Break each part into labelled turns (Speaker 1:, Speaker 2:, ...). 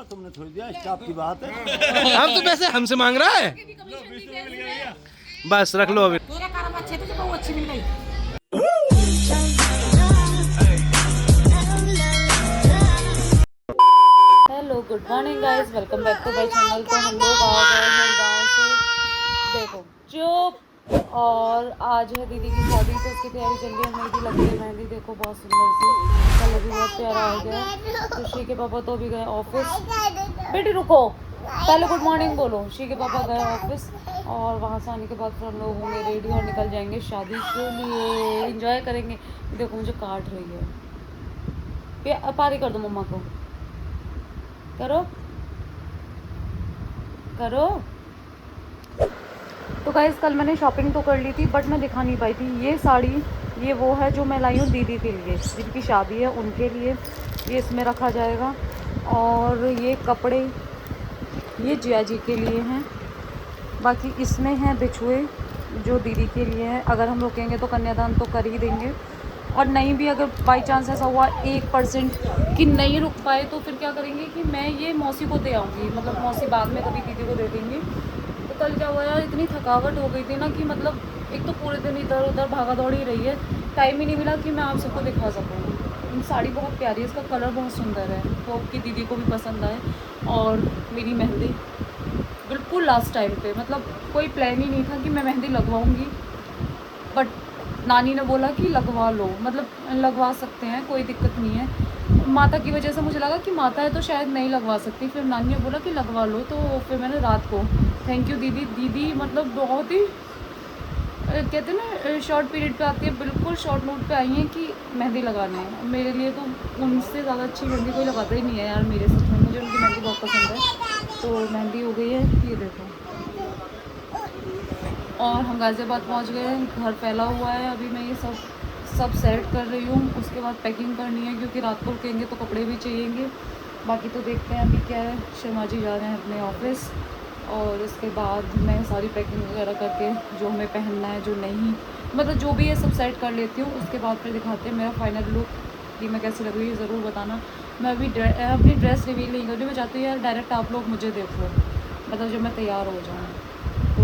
Speaker 1: दिया, तुमने थोड़ी दिया, स्टाफ की बात है।
Speaker 2: हम तो पैसे हमसे मांग रहा है। बस रख लो अभी।
Speaker 3: तेरा काम अच्छे थे, बहुत अच्छी मिल गई।
Speaker 4: Hello good morning guys, welcome back to my channel. तो हम लोग आ गए हैं गाँव से, देखो चुप। और आज है दीदी की शादी, तो उसकी तैयारी चल रही है। मेहंदी लग रही है, मेहंदी देखो बहुत सुंदर सी, कलर भी बहुत प्यारा आ गया। तो शी के पापा तो भी गए ऑफिस। बेटी रुको, पहले गुड मॉर्निंग बोलो। शी के पापा गए ऑफिस और वहाँ से आने के बाद फिर हम लोग होंगे रेडी और निकल जाएंगे शादी के लिए। एंजॉय करेंगे। देखो मुझे काट रही है, पारी कर दो मम्मा को, करो करो। तो गाइस कल मैंने शॉपिंग तो कर ली थी, बट मैं दिखा नहीं पाई थी। ये साड़ी, ये वो है जो मैं लाई हूँ दीदी के लिए, जिनकी शादी है उनके लिए। ये इसमें रखा जाएगा। और ये कपड़े ये जिया जी के लिए हैं। बाकी इसमें हैं बिछुए जो दीदी के लिए हैं। अगर हम रुकेंगे तो कन्यादान तो कर ही देंगे, और नहीं भी अगर बाई चांस ऐसा हुआ 1% कि नहीं रुक पाए तो फिर क्या करेंगे कि मैं ये मौसी को दे आऊँगी। मतलब मौसी बाद में कभी दीदी को दे देंगी। तो कल क्या हुआ यार, इतनी थकावट हो गई थी ना कि मतलब एक तो पूरे दिन इधर उधर भागा दौड़ी रही है, टाइम ही नहीं मिला कि मैं आप सबको दिखा सकूँ। साड़ी बहुत प्यारी है, इसका कलर बहुत सुंदर है, तो आपकी दीदी को भी पसंद आए। और मेरी मेहंदी बिल्कुल लास्ट टाइम पे, मतलब कोई प्लान ही नहीं था कि मैं मेहंदी लगवाऊँगी, बट नानी ने बोला कि लगवा लो, मतलब लगवा सकते हैं, कोई दिक्कत नहीं है। माता की वजह से मुझे लगा कि माता है तो शायद नहीं लगवा सकती, फिर नानी ने बोला कि लगवा लो, तो फिर मैंने रात को, थैंक यू दीदी। दीदी मतलब बहुत ही कहते हैं ना शॉर्ट पीरियड पे आती है, बिल्कुल शॉर्ट नोट पे आई हैं कि मेहंदी लगाने है। मेरे लिए तो उनसे ज़्यादा अच्छी मेहंदी कोई लगाता ही नहीं है यार मेरे साथ में, मुझे उनकी मेहंदी बहुत पसंद है। तो मेहंदी हो गई है, ये देखो। और हम गाज़ियाबाद पहुंच गए हैं, घर फैला हुआ है। अभी मैं ये सब सेट कर रही हूँ, उसके बाद पैकिंग करनी है क्योंकि रात को रुकेंगे तो कपड़े भी चाहिएंगे। बाकी तो देखते हैं अभी क्या है। शर्मा जी जा रहे हैं अपने ऑफिस, और उसके बाद मैं सारी पैकिंग वगैरह करके जो हमें पहनना है जो नहीं, मतलब जो भी है सब सेट कर लेती हूँ। उसके बाद फिर दिखाते हैं मेरा फाइनल लुक कि मैं कैसी लग रही है, ज़रूर बताना। मैं अभी अपनी ड्रेस रिवील नहीं कर रही, मैं चाहती हूँ यार डायरेक्ट आप लोग मुझे देखो, मतलब जब मैं तैयार हो जाऊँ। तो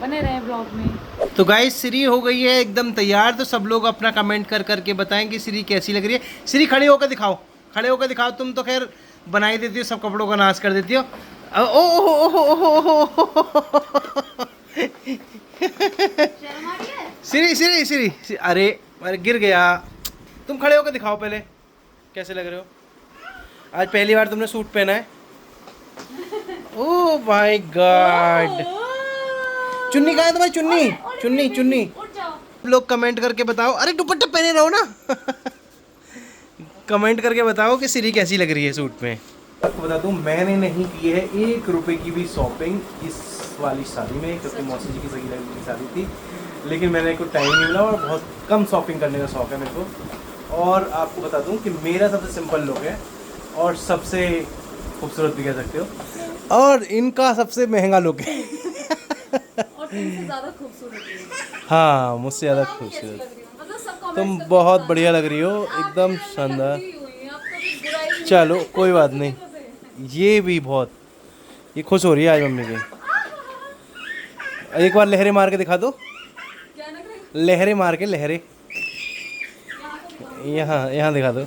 Speaker 4: बने रहे ब्लॉग में।
Speaker 2: तो गाइस श्री हो गई है एकदम तैयार। तो सब लोग अपना कमेंट कर करके बताएं कि श्री कैसी लग रही है। श्री खड़े होकर दिखाओ, खड़े होकर दिखाओ। तुम तो खैर बनाई देती हो, सब कपड़ों का नाश कर देती हो। श्री श्री श्री, अरे अरे गिर गया। तुम खड़े होकर दिखाओ पहले, कैसे लग रहे हो। आज पहली बार तुमने सूट पहना है। Oh my God. चुन्नी कहाँ है तुम्हारी, चुन्नी चुन्नी चुन्नी। लोग कमेंट करके बताओ, अरे दुपट्टा पहने रहो ना। कमेंट करके बताओ कि श्री कैसी लग रही है सूट में। आपको बता दूं मैंने नहीं की है 1 रुपए की भी शॉपिंग इस वाली शादी में, क्योंकि मौसी जी की सगी लड़की की शादी थी। लेकिन मैंने को टाइम नहीं मिला और बहुत कम शॉपिंग करने का शौक है मेरे को। और आपको बता दूं कि मेरा सबसे सिंपल लुक है और सबसे खूबसूरत भी कह सकते हो, और इनका सबसे महंगा लुक है।
Speaker 4: तुमसे ज़्यादा खूबसूरत है।
Speaker 2: हाँ मुझसे ज़्यादा खूबसूरत। तुम बहुत बढ़िया लग रही हो, एकदम शानदार। चलो कोई बात नहीं, ये भी बहुत, ये खुश हो रही है आज मम्मी की। एक बार लहरें मार के दिखा दो, लहरें मार के, लहरें यहाँ यहाँ दिखा दो।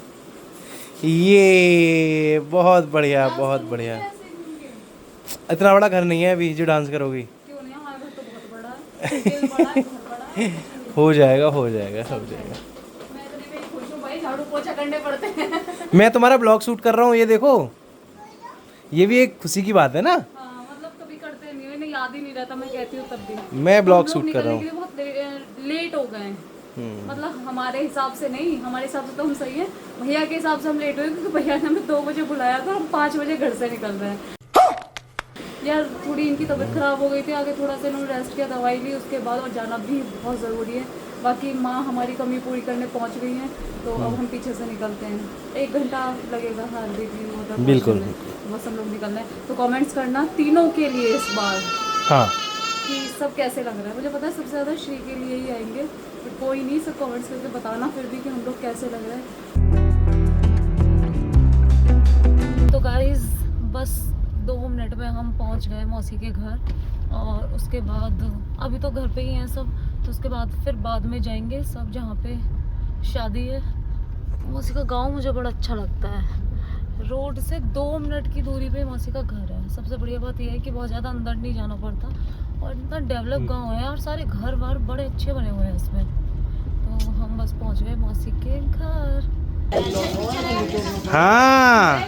Speaker 2: ये बहुत बढ़िया, बहुत बढ़िया। इतना बड़ा घर नहीं है अभी जो डांस करोगी। हो जाएगा हो जाएगा हो जाएगा।
Speaker 4: झाड़ू पोछा करने पड़ते हैं।
Speaker 2: मैं तुम्हारा ब्लॉग शूट कर रहा हूँ, ये देखो, ये भी एक खुशी की बात है ना।
Speaker 4: हाँ, मतलब कभी करते नहीं, मैंने याद ही नहीं रहता, मैं कहती हूँ तब भी।
Speaker 2: मैं ब्लॉग शूट कर रहा हूँ।
Speaker 4: बहुत लेट हो गए, मतलब हमारे हिसाब से नहीं, हमारे हिसाब से तो हम सही है, भैया के हिसाब से हम लेट हुए क्योंकि भैया ने हमें 2 बजे बुलाया था, हम 5 बजे घर से निकल रहे हैं। यार थोड़ी इनकी तबीयत ख़राब हो गई थी, आगे थोड़ा सा इन्होंने रेस्ट किया, दवाई ली उसके बाद, और जाना भी बहुत ज़रूरी है। बाकी माँ हमारी कमी पूरी करने पहुँच गई हैं, तो अब हम पीछे से निकलते हैं। 1 घंटा लगेगा हर दिन,
Speaker 2: बिल्कुल
Speaker 4: बस हम लोग निकलना है। तो कमेंट्स करना तीनों के लिए इस बार,
Speaker 2: हाँ,
Speaker 4: कि सब कैसे लग रहा है। मुझे पता है सबसे ज़्यादा श्री के लिए ही आएंगे, तो कोई नहीं, सब कमेंट्स करके बताना फिर भी कि हम लोग कैसे लग रहे हैं। तो गाइस बस 2 मिनट में हम पहुंच गए मौसी के घर। और उसके बाद अभी तो घर पे ही हैं सब, तो उसके बाद फिर बाद में जाएंगे सब जहाँ पे शादी है। मौसी का गांव मुझे बड़ा अच्छा लगता है। रोड से 2 मिनट की दूरी पे मौसी का घर है। सबसे बढ़िया बात यह है कि बहुत ज़्यादा अंदर नहीं जाना पड़ता और इतना डेवलप गांव है और सारे घर बार बड़े अच्छे बने हुए हैं इसमें। तो हम बस पहुंच गए मौसी के घर।
Speaker 2: हाँ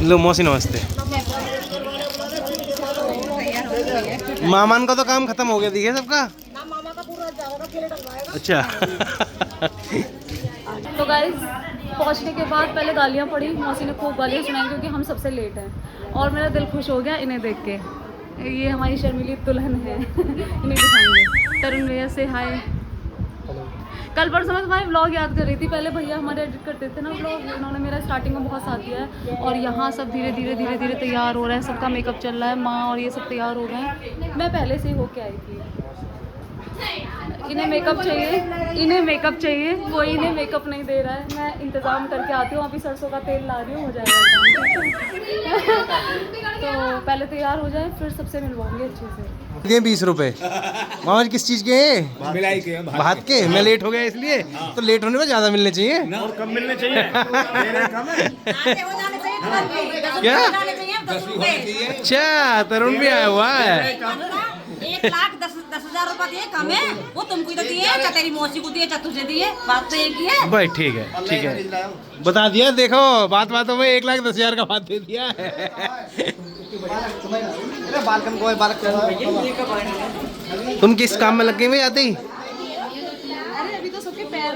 Speaker 2: लो मौसी नमस्ते। मामान का तो काम खत्म हो गया दिखे सबका। अच्छा
Speaker 4: तो गाइस पहुंचने के बाद पहले गालियां पड़ी, मौसी ने खूब गालियां सुनाई क्योंकि हम सबसे लेट हैं। और मेरा दिल खुश हो गया इन्हें देख के। ये हमारी शर्मीली दुल्हन है इन्हें दिखाएंगे। तरुण भैया से हाय। कल परसों मैं तुम्हारे व्लॉग याद कर रही थी। पहले भैया हमारे एडिट करते थे ना व्लॉग, उन्होंने मेरा स्टार्टिंग में बहुत साथ दिया है। और यहाँ सब धीरे धीरे तैयार हो रहा है, सबका मेकअप चल रहा है। माँ और ये सब तैयार हो गए हैं। मैं पहले से ही होके आई थी। इन्हें मेकअप चाहिए, कोई इन्हें मेकअप नहीं दे रहा है। मैं इंतज़ाम करके आती हूँ, अभी सरसों का तेल ला रही हूँ, हो जाएगा। तो पहले तैयार हो जाए फिर सबसे मिलवाऊंगी अच्छे से।
Speaker 2: ये 20 रुपए मामा जी किस चीज के हैं?
Speaker 1: मिलाई के
Speaker 2: भात के। मैं लेट हो गया इसलिए, तो लेट होने में ज्यादा मिलने चाहिए।
Speaker 1: और कम मिलने चाहिए।
Speaker 2: क्या? अच्छा तरुण भी आया हुआ है।
Speaker 3: 1,10,000 रुपए दिए कम है, वो तुमको ही तो दिए, चाहे तेरी मौसी को दिए, चाहे तुझे दिए, बात तो एक ही है
Speaker 2: भाई। ठीक है बता दिया। देखो बातों में 1,10,000 का बात दे दिया है। तुम किस काम में लग गई भाई आते ही?
Speaker 4: अरे अभी तो सबके पैर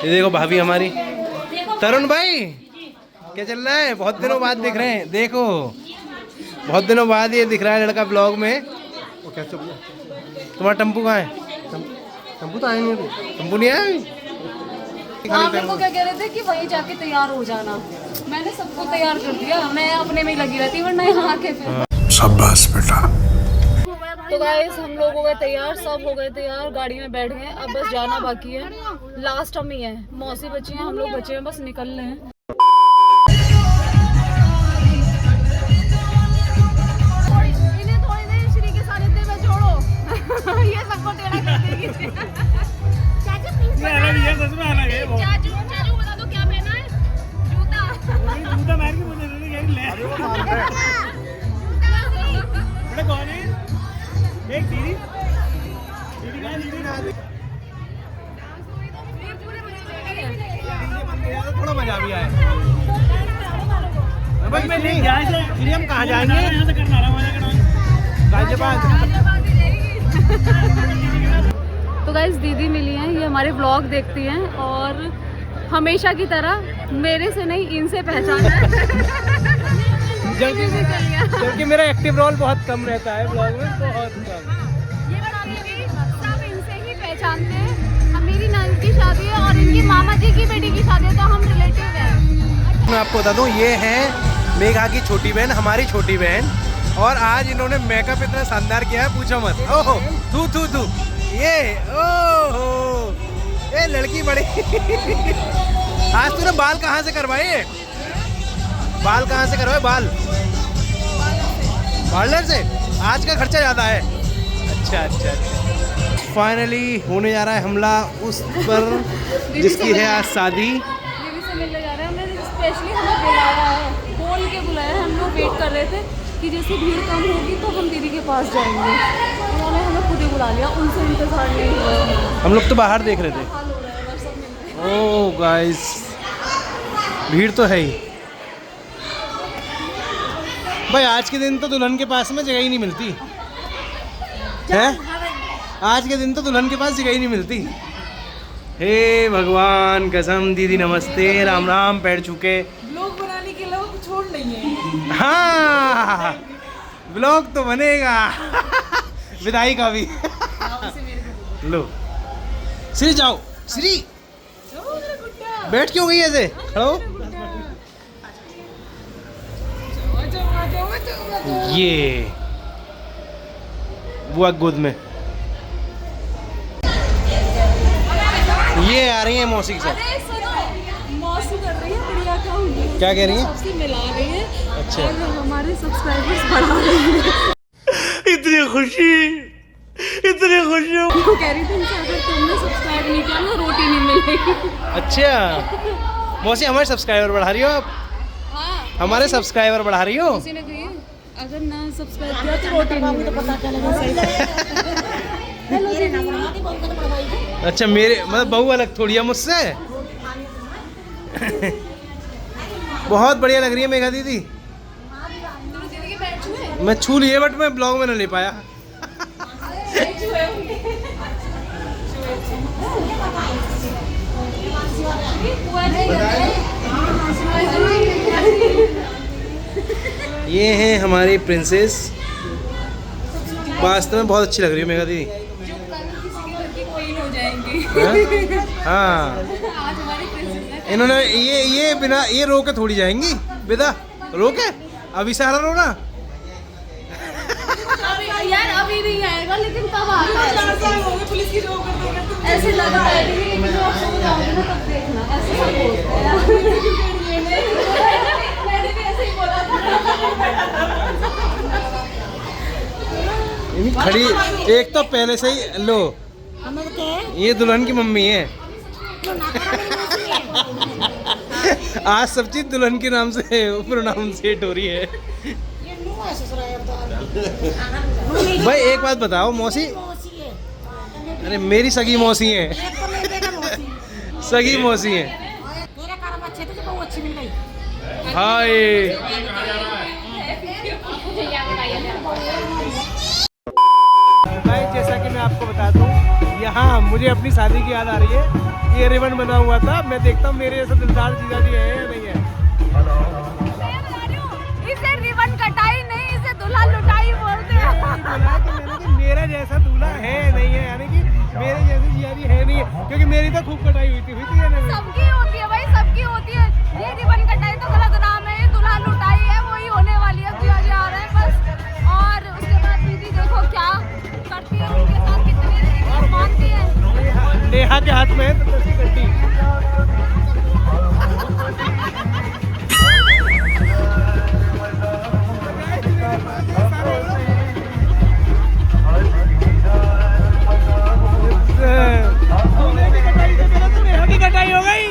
Speaker 2: ये देखो भाभी हमारी। तरुण भाई क्या चल रहा है? बहुत दिनों बाद दिख रहे हैं। देखो बहुत दिनों बाद ये दिख रहा है लड़का ब्लॉग में। तुम्हारा टम्पू कहाँ है? टम्पू तो आया नहीं अभी। टम्पू नहीं आया अभी?
Speaker 4: आप मेरे को क्या कह रहे थे कि वहीं जाके तैयार हो जाना। मैंने सबको तैयार कर दिया, मैं अपने में ही लगी रहती, वरना यहाँ आके फिर।
Speaker 2: शाबाश बेटा।
Speaker 4: तो गाइस हम लोग हो गए तैयार, सब हो गए तैयार, गाड़ी में बैठ गए। अब बस जाना बाकी है। लास्ट हम ही है, मौसी बची है, हम लोग बचे हैं, बस निकल रहे हैं। इन्हें थोड़ी देर श्री के सानिध्य में छोड़ो। ये सबको टेढ़ा कर देगी। चाचू बता दो क्या पहना है? जूता मार के मुझे कौन है? एक दीदी
Speaker 2: थोड़ा मजा भी आया। हम कहाँ जाएंगे?
Speaker 4: तो गाइस दीदी मिली हैं, ये हमारे व्लॉग देखती हैं और हमेशा की तरह मेरे से नहीं इनसे पहचाना है।
Speaker 2: जबकि मेरा एक्टिव रोल बहुत कम रहता है ब्लॉग में, बहुत कम।
Speaker 4: ये सब इनसे ही पहचानते हैं। मेरी नानी की शादी है और इनकी मामा जी की बेटी की शादी है, तो हम रिलेटिव हैं।
Speaker 2: मैं आपको बता दूं ये है मेघा की छोटी बहन, हमारी छोटी बहन। और आज इन्होंने मेकअप इतना शानदार किया है पूछो मत। ओहो तू ये ओहो ये लड़की बड़ी। आज तूने बाल कहाँ से करवाए? बाल कहाँ से करवाए? पार्लर से। आज का खर्चा ज़्यादा है। अच्छा। फाइनली होने जा रहा है हमला उस पर जिसकी है आज शादी।
Speaker 4: दीदी से मिलने जा रहे हैं। हमने स्पेशली हमें बुलाया है, बोल के बुलाया है। हम लोग वेट कर रहे थे कि जैसे भीड़ कम होगी तो हम दीदी के पास जाएंगे। उन्होंने हमें खुद ही बुला लिया, उनसे इंतजार नहीं हुआ।
Speaker 2: हम लोग तो बाहर देख रहे थे। ओह गाइस भीड़ तो है ही भाई। आज के दिन तो दुल्हन के पास में जगह ही नहीं मिलती है। आज के दिन तो दुल्हन के पास जगह ही नहीं मिलती। हे भगवान कसम। दीदी नमस्ते, राम राम, पैर छूके।
Speaker 3: लोग बनाने के अलावा कुछ और नहीं है।
Speaker 2: हाँ ब्लॉग तो बनेगा। विदाई का भी। लो श्री जाओ। श्री बैठ क्यों गई ऐसे? खड़ो। ये बुआ गोद में ये आ रही है मौसी के साथ।
Speaker 4: अरे सुनो, मौसी कर
Speaker 2: क्या कह रही है?
Speaker 4: सबसे मिला रही है।
Speaker 2: अच्छा।
Speaker 4: और हमारे सब्सक्राइबर्स बढ़ा रही है।
Speaker 2: इतनी खुशी
Speaker 4: वो कह रही थी कि अगर तुमने सब्सक्राइब नहीं किया ना रोटी नहीं मिलेगी।
Speaker 2: अच्छा मौसी, हमारे सब्सक्राइबर बढ़ा रही हो आप?
Speaker 4: हाँ,
Speaker 2: हमारे सब्सक्राइबर बढ़ा रही हो?
Speaker 4: किसी ने कही अगर ना सब्सक्राइब किया तो रोटी नहीं मिलेगी। पता चलेगा सही।
Speaker 2: अच्छा मेरे मतलब बहू अलग थोड़ी है मुझसे। बहुत बढ़िया लग रही है मेघा दीदी। मैं छू लिए बट मैं ब्लॉग में नहीं ले पाया। ये है हमारी प्रिंसेस, वास्तव में बहुत अच्छी लग रही है मेघा दीदी। हाँ इन्होंने ये बिना ये रो के थोड़ी जाएंगी। बेटा रो के अभी सारा रोना।
Speaker 4: यार अभी नहीं आएगा लेकिन कब आता है? पुलिस की ऐसे लगा है लेकिन जो आप सब जाओगे ना तब देखना ऐसे सब बोलते हैं। मैंने भी ऐसे ही बोला था।
Speaker 2: खड़ी एक तो पहले से ही लो, ये दुल्हन की मम्मी है। आज सब चीज दुल्हन के नाम से प्रोनाउंसिएट हो रही है। भाई एक बात बताओ मौसी, अरे मेरी सगी मौसी है, सगी मौसी है। हाय भाई जैसा कि मैं आपको बता दूं, यहाँ मुझे अपनी शादी की याद आ रही है। ये रिबन बना हुआ था, मैं देखता हूँ मेरे जैसा दिलदार जीजा जी है या नहीं है।
Speaker 4: इसे रिबन कटाई नहीं, इसे दूल्हा लुटाई बोलते हैं।
Speaker 2: मेरा जैसा दूल्हा है नहीं है, यानी कि मेरे जैसी जिया जी है नहीं है, क्योंकि मेरी तो खूब कटाई हुई थी या नहीं?
Speaker 4: सबकी होती है भाई, सबकी होती है। ये रिबन कटाई तो गलत नाम है, ये दूल्हा लुटाई है, वही होने वाली है। जिया जी आ रहे हैं बस। और उसके बाद दीदी देखो क्या करती है, उनके साथ कितनी मानती है।
Speaker 2: नेहा के हाथ में है तो कैसी करती। नेहा की कटाई हो गई।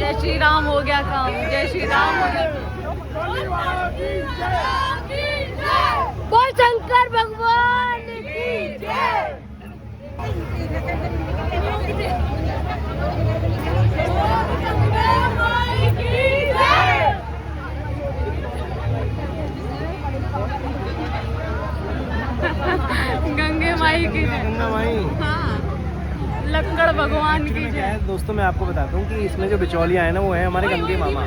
Speaker 4: जय श्री राम हो गया काम, जय श्री राम हो गया। बोल शंकर भगवान की जय। गंगे माई की जय।
Speaker 2: गंगा माई,
Speaker 4: हाँ, लक्कड़ भगवान की जय।
Speaker 2: दोस्तों मैं आपको बताता हूँ कि इसमें जो बिचौलिया है ना वो है हमारे गंगे मामा।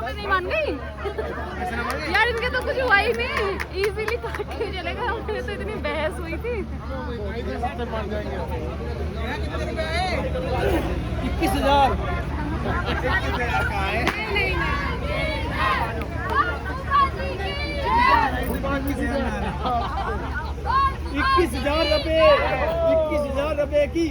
Speaker 4: नहीं मान गई यार, इनके तो कुछ हुआ ही नहीं, इजीली काट के चलेगा। हमने तो इतनी बहस हुई थी।
Speaker 2: 21,000 रुपए, 21,000 रुपए की।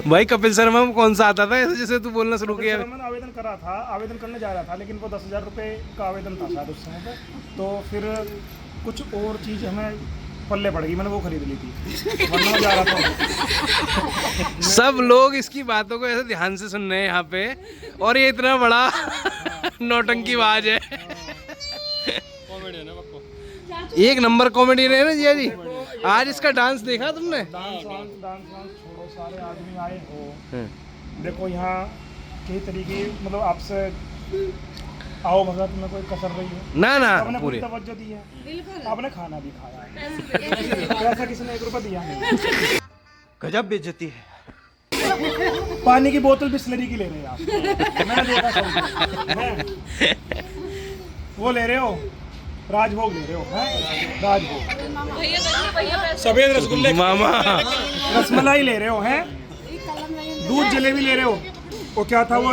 Speaker 2: भाई कपिल शर्मा में कौन सा आता था ऐसे जैसे तू बोलना शुरू किया?
Speaker 5: मैंने आवेदन करा था, आवेदन करने जा रहा था, लेकिन वो 10,000 रुपये का आवेदन था शायद उस समय पे। तो फिर कुछ और चीज़ हमें पल्ले पड़ गई, मैंने वो खरीद ली थी, वरना मैं जा रहा था।
Speaker 2: सब लोग इसकी बातों को ऐसे ध्यान से सुन रहे हैं यहाँ पे, और ये इतना बड़ा नौटंकीबाज है। एक नंबर कॉमेडियन है ना जिया जी। आज इसका डांस देखा तुमने?
Speaker 5: डांस छोड़ो, सारे आदमी आए हो, देखो यहाँ कई तरीके, मतलब आपसे आओ भगत में कोई कसर रही है
Speaker 2: ना ना,
Speaker 5: आपने पूरी
Speaker 2: पूरे
Speaker 5: तवज्जो दी है, आपने खाना भी खाया है, पैसा किसी ने 1 रुपया दिया नहीं।
Speaker 2: गजब बेइज्जती है।
Speaker 5: पानी की बोतल बिस्लरी की ले रहे हैं आप, मैंने देखा सब। वो ले रहे हो, राजभोग ले रहे हो, हैं राजभोग, सफेद रसगुल्ले,
Speaker 2: मामा
Speaker 5: रसमलाई ले रहे हो, हैं दूध जलेबी ले रहे हो, वो क्या था वो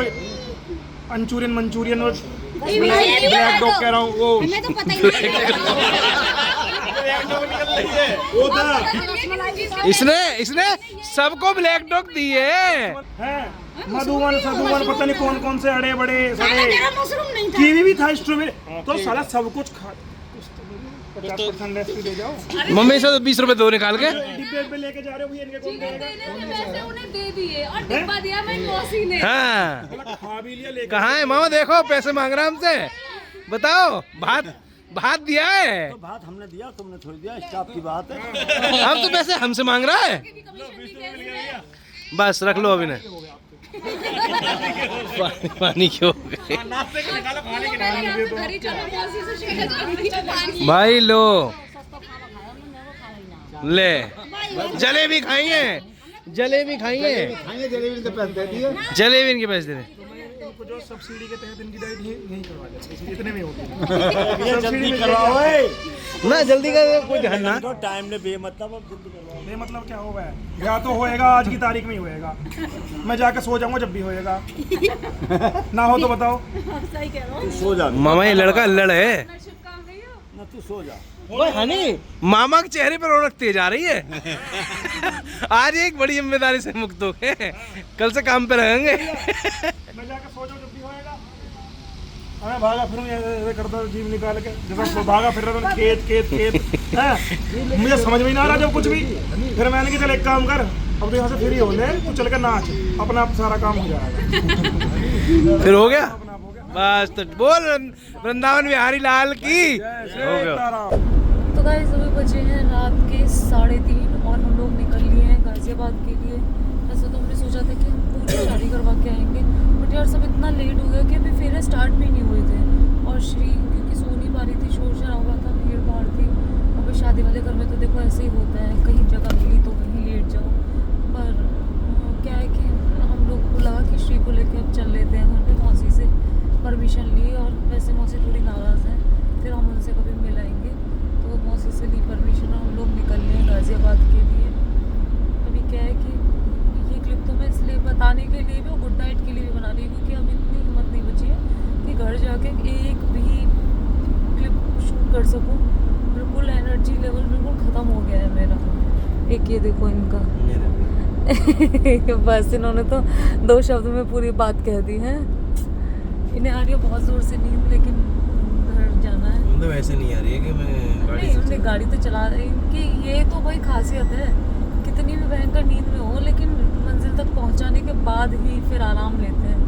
Speaker 5: मंचूरियन और ब्लैक डॉग कह रहा हूँ, वो
Speaker 3: हमें तो पता ही
Speaker 5: वो था।
Speaker 2: इसने सबको ब्लैक डॉग दी है।
Speaker 5: मधुवन सधुवन पता नहीं कौन कौन से अड़े बड़े सड़े,
Speaker 3: मशरूम नहीं था।
Speaker 5: कीवी भी था, स्ट्रॉबेरी, तो साला सब कुछ खा, 50% लेस दे जाओ।
Speaker 2: मम्मी से 20 रुपए दो निकाल के
Speaker 5: डिब्बे पे लेके जा रहे हो भैया, इनके कौन देगा?
Speaker 4: पैसे उन्हें दे दिए और डिब्बा दिया मैं मौसी ने।
Speaker 2: हाँ,
Speaker 5: खा भी लिया, लेके
Speaker 2: कहाँ है मामा? देखो पैसे मांग रहा हमसे, बताओ। भात दिया है
Speaker 1: तो बात हमने दिया, तुमने थोड़ी दिया, स्टाफ की बात है।
Speaker 2: अब तो पैसे हमसे मांग रहा है। बस रख लो अभी ने। पानी क्यों हो गए भाई? लो ले, जलेबी खाइए, जलेबी खाइए,
Speaker 1: जलेबी तो पैसे दे दिए।
Speaker 2: जलेबी इनके पैसे दे।
Speaker 5: जो सब्सिडी के तहत इनकी डाइट यही करवा देते, इतने में होती है।
Speaker 1: ये जल्दी करवाओ ए।
Speaker 2: ना जल्दी का कोई ध्यान ना।
Speaker 1: तो टाइम ने बेमतलब अब जल्दी करवाओ।
Speaker 5: बेमतलब क्या होगा, या तो होएगा आज की तारीख में ही होएगा, मैं जाके सो जाऊंगा जब भी होएगा, ना हो तो बताओ।
Speaker 1: तू सो जा
Speaker 2: मामा ये लड़का अल्लड़ है
Speaker 1: ना, तू सो जा।
Speaker 2: ओए हनी, मामा के चेहरे पर रौनक तेज आ रही है। आज एक बड़ी जिम्मेदारी से मुक्त हो गए, कल से काम पे रहेंगे।
Speaker 5: मैं जाके सो जाऊं जब भी होएगा, मैं भागा फिरूं ऐसे करता जीव निकाल के, जैसे भागा फिर रहा था खेत खेत खेत हैं। मुझे समझ में नहीं आ रहा जब कुछ भी। फिर मैंने कहा चल एक काम कर, अब तो यहाँ से फ्री हो ले, तू चल के नाच, अपना आप सारा काम हो जाएगा।
Speaker 2: फिर हो गया
Speaker 5: अपना आप हो गया।
Speaker 2: बस, तो बोल वृंदावन बिहारी लाल की हो गया।
Speaker 4: तो गाइस अभी बजे हैं रात के 3:30 और हम लोग निकल लिए हैं गाजियाबाद के लिए। वैसे तो हमने सोचा था कि हम पूरी शादी करवा के आएंगे, बट यार सब इतना लेट हो गया कि अभी फेरे स्टार्ट भी नहीं हुए थे। और श्री क्योंकि सो नहीं पा रही थी, शोर शराबा था, भीड़ भाड़ थी। और फिर शादी वाले घर में तो देखो ऐसे ही होता है, कहीं जगह मिली तो वहीं लेट जाओ। पर क्या है कि हम लोग को लगा कि श्री को लेकर अब चल लेते हैं घर पे, मौसी से परमिशन ली। और वैसे मौसी थोड़ी नाराज़ है, फिर हम उनसे कभी मिलाएंगे, तो मौसी से ली परमिशन और हम लोग निकल रहे हैं गाज़ियाबाद के लिए। अभी क्या है कि ये क्लिप तो मैं इसलिए बताने के लिए भी और गुड नाइट के लिए भी बना रही हूँ, क्योंकि अब इतनी हिम्मत नहीं बची है कि घर जाके एक भी क्लिप शूट कर सकूँ। बिल्कुल एनर्जी लेवल बिल्कुल ख़त्म हो गया है मेरा। एक ये देखो इनका बस इन्होंने तो 2 शब्द में पूरी बात कह दी है। इन्हें आ रही है बहुत ज़ोर से नींद, लेकिन घर जाना है।
Speaker 2: तो वैसे नहीं आ रही है कि मैं गाड़ी
Speaker 4: नहीं, उन्हें गाड़ी तो चला रही, इनकी ये तो भाई खासियत है, कितनी भी भयंकर नींद में हो लेकिन मंजिल तक पहुंचाने के बाद ही फिर आराम लेते हैं।